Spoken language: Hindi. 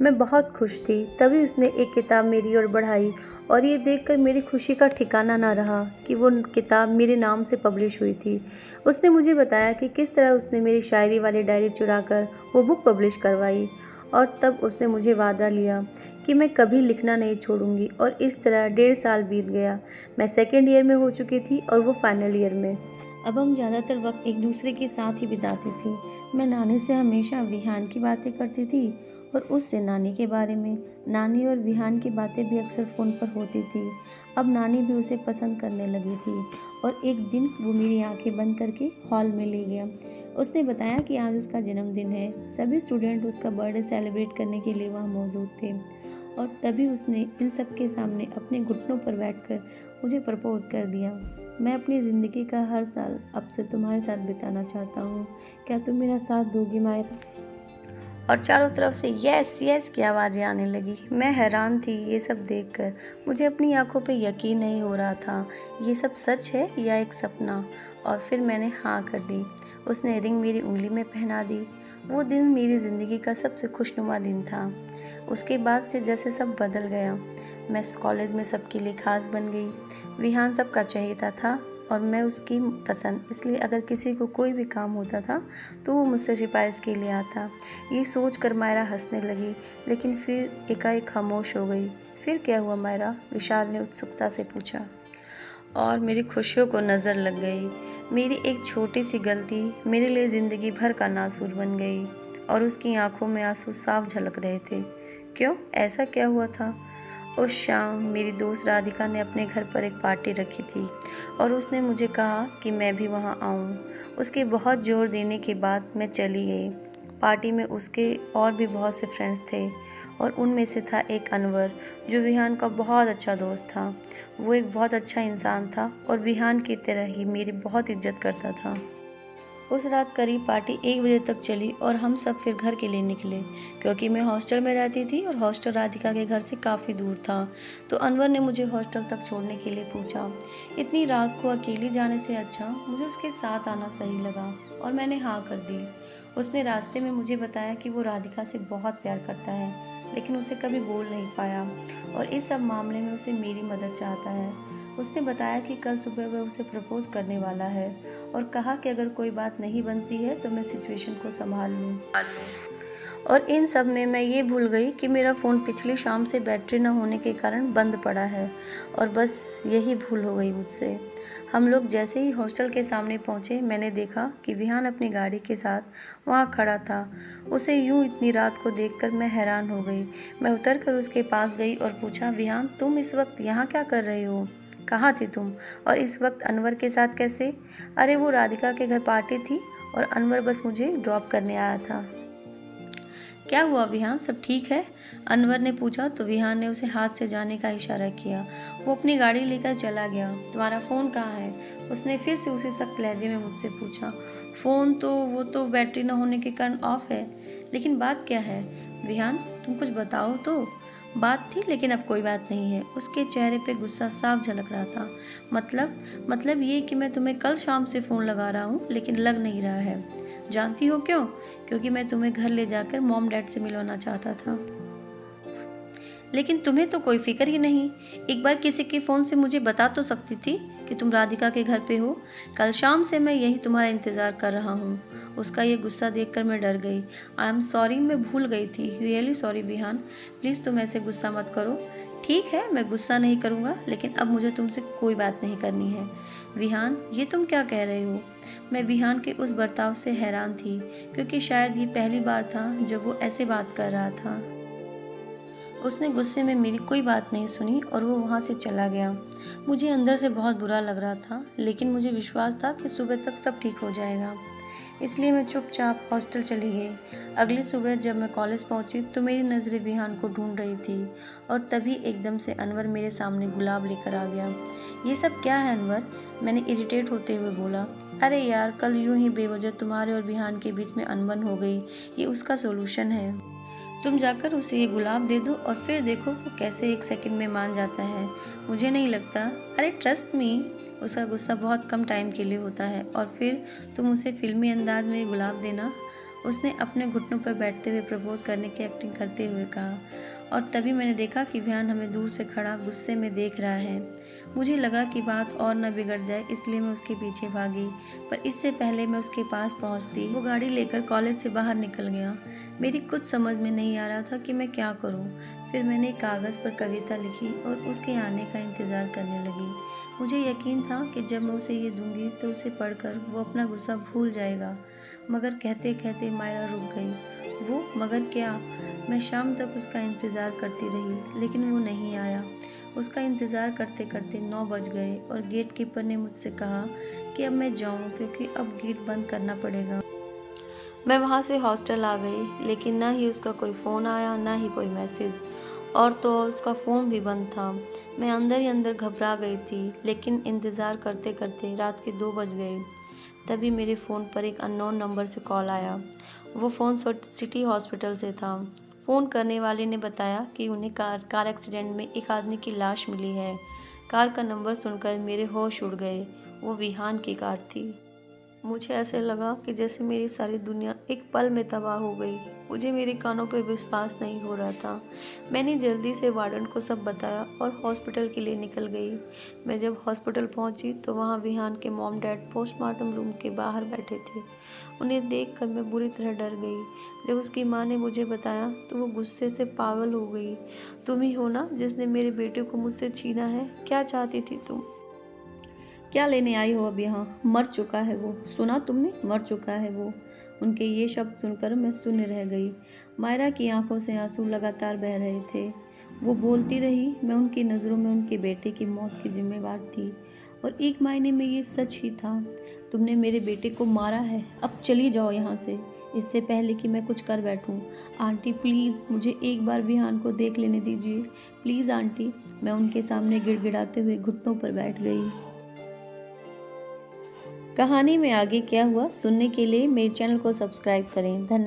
मैं बहुत खुश थी। तभी उसने एक किताब मेरी ओर बढ़ाई और ये देखकर मेरी खुशी का ठिकाना ना रहा कि वो किताब मेरे नाम से पब्लिश हुई थी। उसने मुझे बताया कि किस तरह उसने मेरी शायरी वाली डायरी चुराकर वो बुक पब्लिश करवाई और तब उसने मुझे वादा लिया कि मैं कभी लिखना नहीं छोड़ूंगी। और इस तरह 1.5 साल बीत गया। मैं सेकेंड ईयर में हो चुकी थी और वो फाइनल ईयर में। अब हम ज़्यादातर वक्त एक दूसरे के साथ ही बिताती थी। मैं नानी से हमेशा विहान की बातें करती थी और उससे नानी के बारे में। नानी और विहान की बातें भी अक्सर फ़ोन पर होती थी। अब नानी भी उसे पसंद करने लगी थी और एक दिन वो मेरी आंखें बंद करके हॉल में ले गया। उसने बताया कि आज उसका जन्मदिन है। सभी स्टूडेंट उसका बर्थडे सेलिब्रेट करने के लिए वहाँ मौजूद थे और तभी उसने इन सब के सामने अपने घुटनों पर बैठकर मुझे प्रपोज कर दिया। मैं अपनी ज़िंदगी का हर साल अब से तुम्हारे साथ बिताना चाहता हूँ। क्या तुम मेरा साथ दोगी मायरा? और चारों तरफ से यस यस की आवाज़ें आने लगी। मैं हैरान थी ये सब देखकर। मुझे अपनी आंखों पे यकीन नहीं हो रहा था। ये सब सच है या एक सपना? और फिर मैंने हाँ कर दी। उसने रिंग मेरी उंगली में पहना दी। वो दिन मेरी ज़िंदगी का सबसे खुशनुमा दिन था। उसके बाद से जैसे सब बदल गया। मैं कॉलेज में सबके लिए खास बन गई। विहान सबका चहेता था और मैं उसकी पसंद। इसलिए अगर किसी को कोई भी काम होता था तो वो मुझसे सिफारिश के लिए आता। ये सोच कर मायरा हंसने लगी, लेकिन फिर एकाएक खामोश हो गई। फिर क्या हुआ मायरा? विशाल ने उत्सुकता से पूछा। और मेरी खुशियों को नज़र लग गई। मेरी एक छोटी सी गलती मेरे लिए ज़िंदगी भर का नासूर बन गई और उसकी आंखों में आंसू साफ झलक रहे थे। क्यों? ऐसा क्या हुआ था? उस शाम मेरी दोस्त राधिका ने अपने घर पर एक पार्टी रखी थी और उसने मुझे कहा कि मैं भी वहां आऊं। उसके बहुत जोर देने के बाद मैं चली गई। पार्टी में उसके और भी बहुत से फ्रेंड्स थे और उनमें से था एक अनवर, जो विहान का बहुत अच्छा दोस्त था। वो एक बहुत अच्छा इंसान था और विहान की तरह ही मेरी बहुत इज्जत करता था। उस रात करीब पार्टी 1 बजे तक चली और हम सब फिर घर के लिए निकले। क्योंकि मैं हॉस्टल में रहती थी और हॉस्टल राधिका के घर से काफ़ी दूर था, तो अनवर ने मुझे हॉस्टल तक छोड़ने के लिए पूछा। इतनी रात को अकेली जाने से अच्छा मुझे उसके साथ आना सही लगा और मैंने हाँ कर दी। उसने रास्ते में मुझे बताया कि वो राधिका से बहुत प्यार करता है, लेकिन उसे कभी बोल नहीं पाया और इस सब मामले में उसे मेरी मदद चाहता है। उसने बताया कि कल सुबह वह उसे प्रपोज करने वाला है और कहा कि अगर कोई बात नहीं बनती है तो मैं सिचुएशन को संभाल लूँ। और इन सब में मैं ये भूल गई कि मेरा फ़ोन पिछली शाम से बैटरी न होने के कारण बंद पड़ा है और बस यही भूल हो गई मुझसे। हम लोग जैसे ही हॉस्टल के सामने पहुँचे, मैंने देखा कि विहान अपनी गाड़ी के साथ वहाँ खड़ा था। उसे यूँ इतनी रात को देखकर मैं हैरान हो गई। मैं उतरकर उसके पास गई और पूछा, विहान तुम इस वक्त यहाँ क्या कर रहे हो? कहाँ थी तुम? और इस वक्त अनवर के साथ कैसे? अरे वो राधिका के घर पार्टी थी और अनवर बस मुझे ड्रॉप करने आया था। क्या हुआ विहान, सब ठीक है? अनवर ने पूछा तो विहान ने उसे हाथ से जाने का इशारा किया। वो अपनी गाड़ी लेकर चला गया। तुम्हारा फ़ोन कहाँ है? उसने फिर से उसी सख्त लहजे में मुझसे पूछा। फ़ोन तो वो तो बैटरी न होने के कारण ऑफ है। लेकिन बात क्या है? विहान तुम कुछ बताओ तो। बात थी, लेकिन अब कोई बात नहीं है। उसके चेहरे पे गुस्सा साफ झलक रहा था। मतलब ये कि मैं तुम्हें कल शाम से फ़ोन लगा रहा हूँ लेकिन लग नहीं रहा है। जानती हो क्यों? क्योंकि मैं तुम्हें घर ले जाकर मॉम डैड से मिलवाना चाहता था। लेकिन तुम्हें तो कोई फिक्र ही नहीं। एक बार किसी के फ़ोन से मुझे बता तो सकती थी कि तुम राधिका के घर पे हो। कल शाम से मैं यही तुम्हारा इंतज़ार कर रहा हूँ। उसका ये गुस्सा देखकर मैं डर गई। आई एम सॉरी, मैं भूल गई थी। रियली सॉरी विहान, प्लीज़ तुम ऐसे गुस्सा मत करो। ठीक है, मैं गुस्सा नहीं करूँगा, लेकिन अब मुझे तुमसे कोई बात नहीं करनी है। विहान ये तुम क्या कह रहे हो? मैं विहान के उस बर्ताव से हैरान थी, क्योंकि शायद ये पहली बार था जब वो ऐसे बात कर रहा था। उसने गुस्से में मेरी कोई बात नहीं सुनी और वो वहाँ से चला गया। मुझे अंदर से बहुत बुरा लग रहा था, लेकिन मुझे विश्वास था कि सुबह तक सब ठीक हो जाएगा। इसलिए मैं चुपचाप हॉस्टल चली गई। अगली सुबह जब मैं कॉलेज पहुंची तो मेरी नज़रें विहान को ढूंढ रही थी और तभी एकदम से अनवर मेरे सामने गुलाब लेकर आ गया। ये सब क्या है अनवर? मैंने इरिटेट होते हुए बोला। अरे यार, कल यूं ही बेवजह तुम्हारे और विहान के बीच में अनबन हो गई, ये उसका सोल्यूशन है। तुम जाकर उसे ये गुलाब दे दो और फिर देखो वो कैसे 1 सेकंड में मान जाता है। मुझे नहीं लगता। अरे ट्रस्ट मी, उसका गुस्सा बहुत कम टाइम के लिए होता है और फिर तुम उसे फिल्मी अंदाज में गुलाब देना उसने अपने घुटनों पर बैठते हुए प्रपोज करने की एक्टिंग करते हुए कहा, और तभी मैंने देखा कि विहान हमें दूर से खड़ा गुस्से में देख रहा है। मुझे लगा कि बात और न बिगड़ जाए, इसलिए मैं उसके पीछे भागी, पर इससे पहले मैं उसके पास पहुंचती वो गाड़ी लेकर कॉलेज से बाहर निकल गया। मेरी कुछ समझ में नहीं आ रहा था कि मैं क्या करूं। फिर मैंने एक कागज़ पर कविता लिखी और उसके आने का इंतज़ार करने लगी। मुझे यकीन था कि जब मैं उसे ये दूंगी तो उसे पढ़कर वो अपना गुस्सा भूल जाएगा, मगर कहते कहते मायरा रुक गई। वो मगर क्या? मैं शाम तक उसका इंतज़ार करती रही, लेकिन वो नहीं आया। उसका इंतज़ार करते करते 9 बज गए और गेट कीपर ने मुझसे कहा कि अब मैं जाऊं, क्योंकि अब गेट बंद करना पड़ेगा। मैं वहां से हॉस्टल आ गई, लेकिन ना ही उसका कोई फ़ोन आया, ना ही कोई मैसेज, और तो और उसका फ़ोन भी बंद था। मैं अंदर ही अंदर घबरा गई थी, लेकिन इंतज़ार करते करते रात के 2 बज गए। तभी मेरे फ़ोन पर एक अननोन नंबर से कॉल आया। वो फ़ोन सिटी हॉस्पिटल से था। फ़ोन करने वाले ने बताया कि उन्हें कार एक्सीडेंट में एक आदमी की लाश मिली है। कार का नंबर सुनकर मेरे होश उड़ गए। वो विहान की कार थी। मुझे ऐसे लगा कि जैसे मेरी सारी दुनिया एक पल में तबाह हो गई। मुझे मेरे कानों पर विश्वास नहीं हो रहा था। मैंने जल्दी से वार्डन को सब बताया और हॉस्पिटल के लिए निकल गई। मैं जब हॉस्पिटल पहुंची तो वहां विहान के मॉम डैड पोस्टमार्टम रूम के बाहर बैठे थे। उन्हें देखकर मैं बुरी तरह डर गई। जब उसकी माँ ने मुझे बताया तो वो गुस्से से पागल हो गई। तुम ही हो ना जिसने मेरे बेटे को मुझसे छीना है? क्या चाहती थी तुम? क्या लेने आई हो अब यहाँ? मर चुका है वो, सुना तुमने? मर चुका है वो। उनके ये शब्द सुनकर मैं शून्य रह गई। मायरा की आंखों से आंसू लगातार बह रहे थे। वो बोलती रही, मैं उनकी नज़रों में उनके बेटे की मौत की जिम्मेवार थी, और एक मायने में ये सच ही था। तुमने मेरे बेटे को मारा है, अब चली जाओ यहाँ से, इससे पहले कि मैं कुछ कर बैठूं। आंटी प्लीज़ मुझे एक बार विहान को देख लेने दीजिए, प्लीज़ आंटी। मैं उनके सामने गिड़गिड़ाते हुए घुटनों पर बैठ गई। कहानी में आगे क्या हुआ सुनने के लिए मेरे चैनल को सब्सक्राइब करें। धन्यवाद।